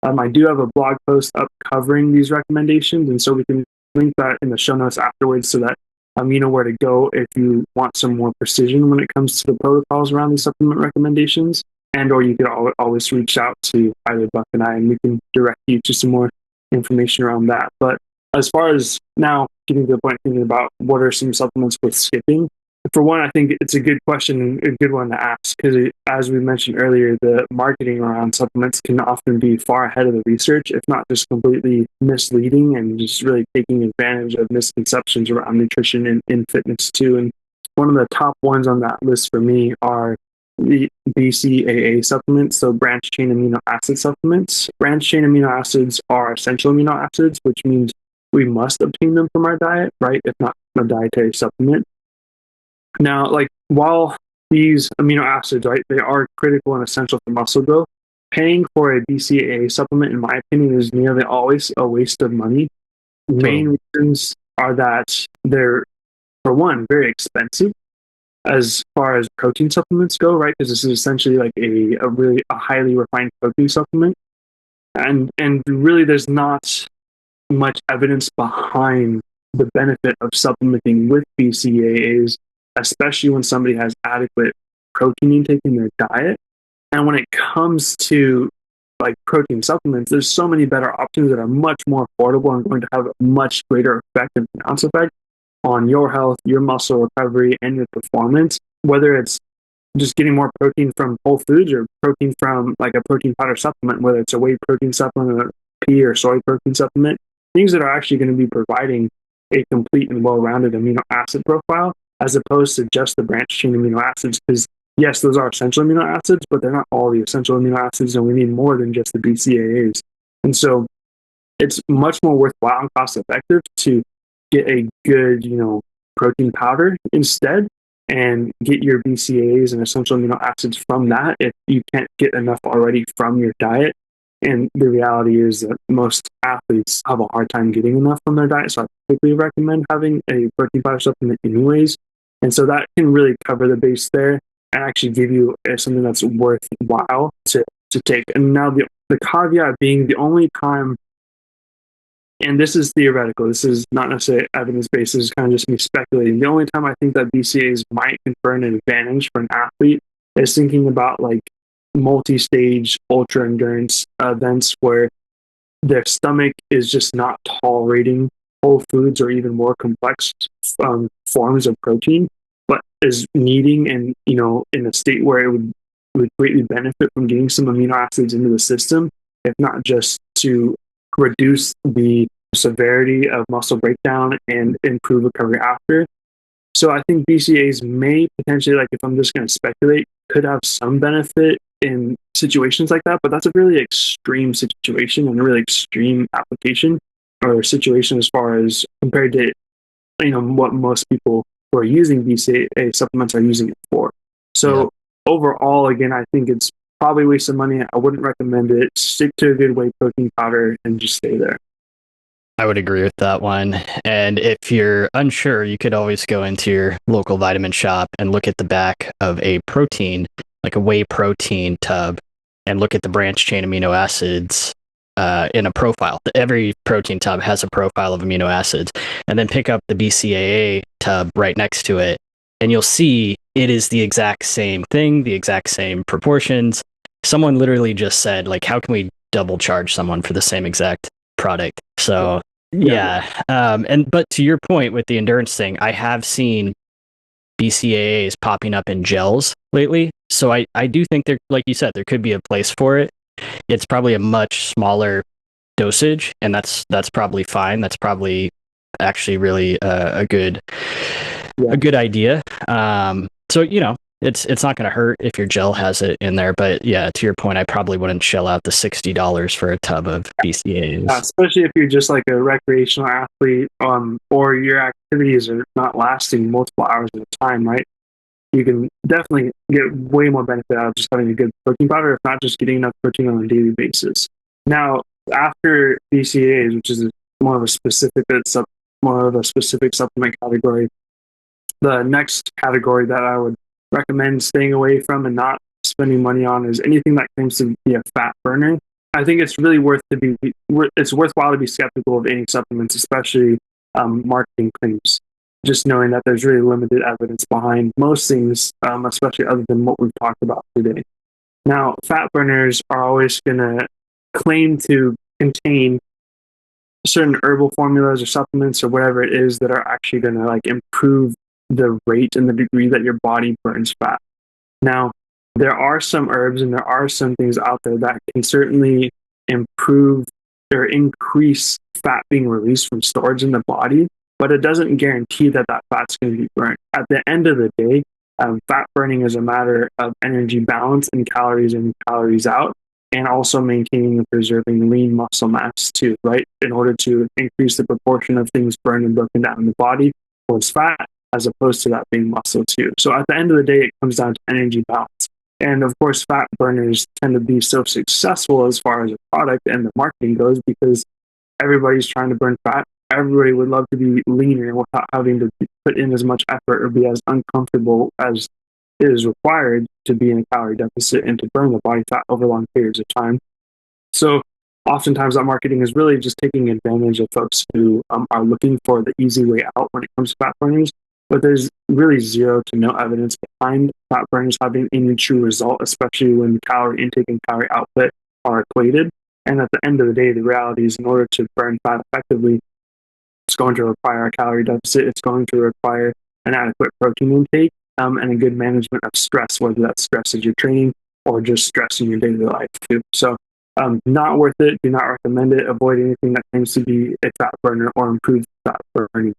I do have a blog post up covering these recommendations, and so we can link that in the show notes afterwards so that you know where to go if you want some more precision when it comes to the protocols around these supplement recommendations. And or you could always reach out to either Buck and I, and we can direct you to some more information around that. But as far as now getting to the point thinking about what are some supplements worth skipping, for one, I think it's a good question and a good one to ask because, as we mentioned earlier, the marketing around supplements can often be far ahead of the research, if not just completely misleading and just really taking advantage of misconceptions around nutrition and in fitness too. And one of the top ones on that list for me are the BCAA supplements, so branched chain amino acid supplements. Branched chain amino acids are essential amino acids, which means we must obtain them from our diet, right? If not a dietary supplement. Now, while these amino acids, right, they are critical and essential for muscle growth, paying for a BCAA supplement, in my opinion, is nearly always a waste of money. Main reasons are that they're, for one, very expensive. as far as protein supplements go, right? Because this is essentially like a highly refined protein supplement, and really there's not much evidence behind the benefit of supplementing with BCAAs, especially when somebody has adequate protein intake in their diet. And when it comes to like protein supplements, there's so many better options that are much more affordable and going to have a much greater effect and pronounced effect on your health, your muscle recovery, and your performance. Whether it's just getting more protein from whole foods or protein from like a protein powder supplement, whether it's a whey protein supplement or pea or soy protein supplement, things that are actually going to be providing a complete and well-rounded amino acid profile as opposed to just the branched chain amino acids. Because yes, those are essential amino acids, but they're not all the essential amino acids, and we need more than just the BCAAs. And so it's much more worthwhile and cost effective to get a good, protein powder instead and get your BCAAs and essential amino acids from that if you can't get enough already from your diet. And the reality is that most athletes have a hard time getting enough from their diet. So I typically recommend having a protein powder supplement anyways. And so that can really cover the base there and actually give you something that's worthwhile to take. And now the caveat being the only time, and this is theoretical, this is not necessarily evidence-based, this is kind of just me speculating. The only time I think that BCAAs might confer an advantage for an athlete is thinking about like multi-stage ultra endurance events where their stomach is just not tolerating whole foods or even more complex forms of protein, but is needing and in a state where it would greatly benefit from getting some amino acids into the system, if not just to reduce the severity of muscle breakdown and improve recovery after. So I think BCAAs may potentially, like if I'm just going to speculate, could have some benefit in situations like that, but that's a really extreme situation and a really extreme application or situation as far as compared to what most people who are using BCAA supplements are using it for. So overall, again, I think it's probably a waste of money. I wouldn't recommend it. Stick to a good whey protein powder and just stay there. I would agree with that one. And if you're unsure, you could always go into your local vitamin shop and look at the back of a protein, like a whey protein tub, and look at the branched chain amino acids in a profile. Every protein tub has a profile of amino acids. And then pick up the BCAA tub right next to it, and you'll see it is the exact same thing, the exact same proportions. Someone literally just said, like, how can we double charge someone for the same exact product? So but to your point with the endurance thing, I have seen BCAAs popping up in gels lately. So I do think there, like you said, there could be a place for it. It's probably a much smaller dosage, and that's probably fine. That's probably actually really a good idea. So it's not going to hurt if your gel has it in there. But yeah, to your point, I probably wouldn't shell out the $60 for a tub of BCAAs. Especially if you're just like a recreational athlete, or your activities are not lasting multiple hours at a time, right? You can definitely get way more benefit out of just having a good protein powder, if not just getting enough protein on a daily basis. Now, after BCAAs, which is more of a specific supplement category, the next category that I would recommend staying away from and not spending money on is anything that claims to be a fat burner. I think it's really worthwhile to be skeptical of any supplements, especially marketing claims. Just knowing that there's really limited evidence behind most things, especially other than what we've talked about today. Now, fat burners are always going to claim to contain certain herbal formulas or supplements or whatever it is that are actually going to like improve the rate and the degree that your body burns fat. Now, there are some herbs and there are some things out there that can certainly improve or increase fat being released from storage in the body, but it doesn't guarantee that fat's going to be burnt. At the end of the day, fat burning is a matter of energy balance and calories in, calories out, and also maintaining and preserving lean muscle mass too, right? In order to increase the proportion of things burned and broken down in the body towards fat, as opposed to that being muscle too. So at the end of the day, it comes down to energy balance. And of course, fat burners tend to be so successful as far as a product and the marketing goes because everybody's trying to burn fat everybody would love to be leaner without having to put in as much effort or be as uncomfortable as is required to be in a calorie deficit and to burn the body fat over long periods of time. So oftentimes that marketing is really just taking advantage of folks who are looking for the easy way out when it comes to fat burners. But there's really zero to no evidence behind fat burners having any true result, especially when calorie intake and calorie output are equated. And at the end of the day, the reality is in order to burn fat effectively, it's going to require a calorie deficit. It's going to require an adequate protein intake and a good management of stress, whether that's stress as you're training or just stress in your daily life too. So not worth it. Do not recommend it. Avoid anything that claims to be a fat burner or improved fat burning.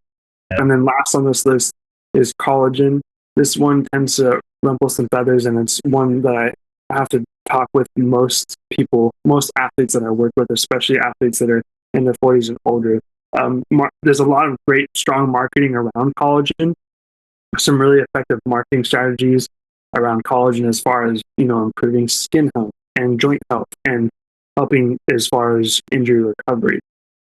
And then last on this list is collagen. This one tends to rumple some feathers, and it's one that I have to talk with most people, most athletes that I work with, especially athletes that are in their 40s and older. There's a lot of great, strong marketing around collagen. Some really effective marketing strategies around collagen as far as, improving skin health and joint health and helping as far as injury recovery.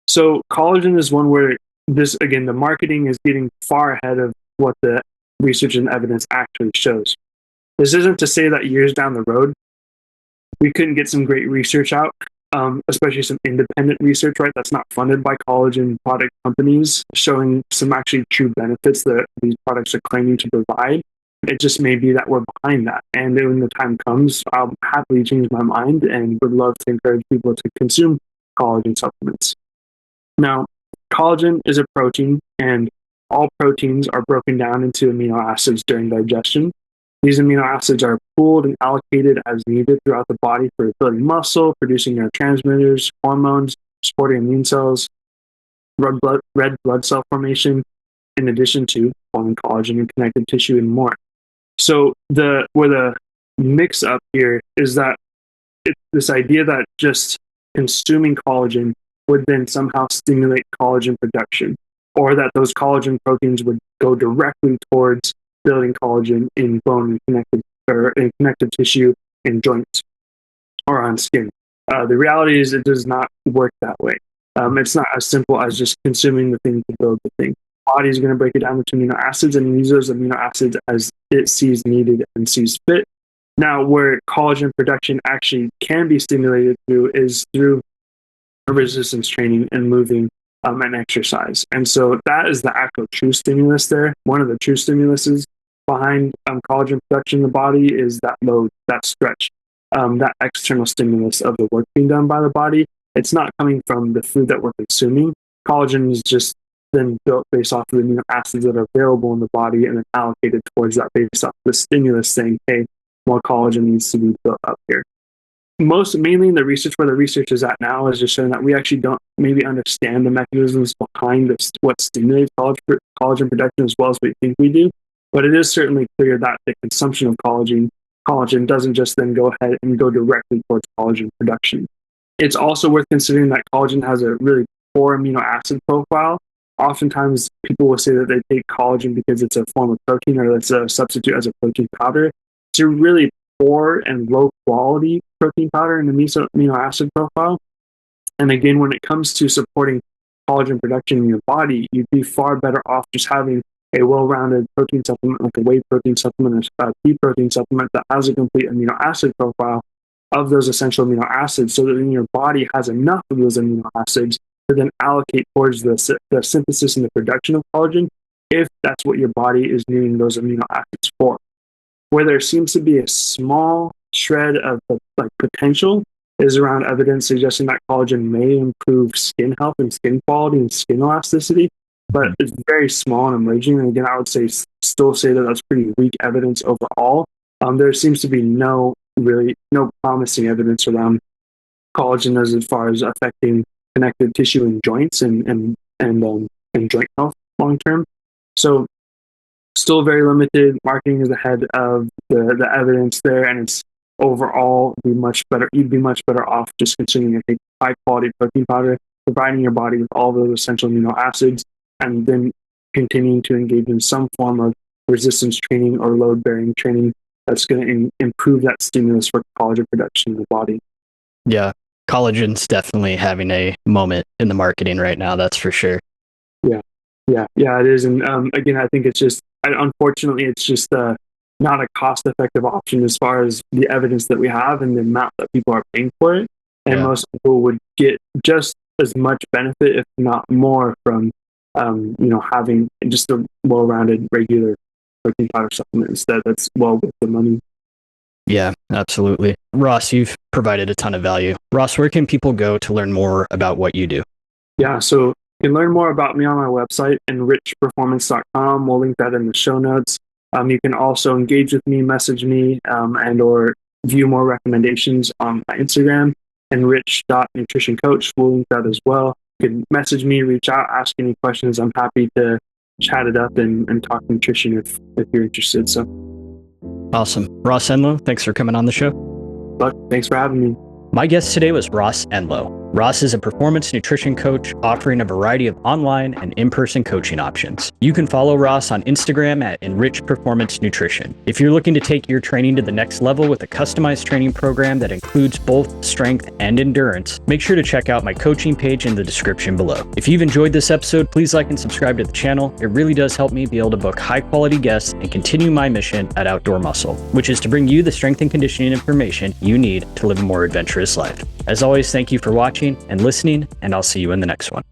So collagen is one where the marketing is getting far ahead of what the research and evidence actually shows. This isn't to say that years down the road, we couldn't get some great research out, especially some independent research, right? That's not funded by collagen product companies, showing some actually true benefits that these products are claiming to provide. It just may be that we're behind that. And then when the time comes, I'll happily change my mind and would love to encourage people to consume collagen supplements. Now, collagen is a protein, and all proteins are broken down into amino acids during digestion. These amino acids are pooled and allocated as needed throughout the body for building muscle, producing neurotransmitters, hormones, supporting immune cells, red blood cell formation, in addition to forming collagen and connective tissue and more. So where the mix up here is that this idea that just consuming collagen would then somehow stimulate collagen production, or that those collagen proteins would go directly towards building collagen in bone and connective tissue in joints or on skin. The reality is it does not work that way. It's not as simple as just consuming the thing to build the thing. The body is going to break it down into amino acids and use those amino acids as it sees needed and sees fit. Now, where collagen production actually can be stimulated through is through resistance training and moving and exercise. And so that is the actual true stimulus there. One of the true stimuluses behind collagen production in the body is that load, that stretch, that external stimulus of the work being done by the body. It's not coming from the food that we're consuming. Collagen is just then built based off of the amino acids that are available in the body and then allocated towards that based off the stimulus saying, hey, more collagen needs to be built up here. Mainly the research where the research is at now is just showing that we actually don't maybe understand the mechanisms behind what stimulates collagen production as well as we think we do. But it is certainly clear that the consumption of collagen doesn't just then go ahead and go directly towards collagen production. It's also worth considering that collagen has a really poor amino acid profile. Oftentimes people will say that they take collagen because it's a form of protein or it's a substitute as a protein powder. It's a really poor and low quality protein powder and amino acid profile. And again, when it comes to supporting collagen production in your body, you'd be far better off just having a well-rounded protein supplement like a whey protein supplement or a pea protein supplement that has a complete amino acid profile of those essential amino acids so that then your body has enough of those amino acids to then allocate towards the synthesis and the production of collagen if that's what your body is needing those amino acids for. Where there seems to be a small shred of potential is around evidence suggesting that collagen may improve skin health and skin quality and skin elasticity, but it's very small and emerging. And again, I would still say that that's pretty weak evidence overall. There seems to be no promising evidence around collagen as far as affecting connective tissue and joints and joint health long term. So still very limited. Marketing is ahead of the evidence there, and it's overall you'd be much better off just consuming a high quality protein powder, providing your body with all those essential amino acids, and then continuing to engage in some form of resistance training or load bearing training that's going to improve that stimulus for collagen production in the body. Yeah, collagen's definitely having a moment in the marketing right now, that's for sure. Yeah, it is. And again, I think unfortunately, it's just not a cost-effective option as far as the evidence that we have and the amount that people are paying for it. And Yeah. most people would get just as much benefit, if not more, from having just a well-rounded regular protein powder supplement instead. That's well worth the money. Yeah, absolutely. Ross, you've provided a ton of value. Ross, where can people go to learn more about what you do? Yeah, so you can learn more about me on my website, enrichperformance.com. We'll link that in the show notes. You can also engage with me, message me, and or view more recommendations on my Instagram, enrich.nutritioncoach. We'll link that as well. You can message me, reach out, ask any questions. I'm happy to chat it up and talk nutrition if you're interested. So, Awesome. Ross Enlow, thanks for coming on the show. Buck, thanks for having me. My guest today was Ross Enlow. Ross is a performance nutrition coach offering a variety of online and in-person coaching options. You can follow Ross on Instagram at Enrich Performance Nutrition. If you're looking to take your training to the next level with a customized training program that includes both strength and endurance, make sure to check out my coaching page in the description below. If you've enjoyed this episode, please like and subscribe to the channel. It really does help me be able to book high-quality guests and continue my mission at Outdoor Muscle, which is to bring you the strength and conditioning information you need to live a more adventurous life. As always, thank you for watching and listening, and I'll see you in the next one.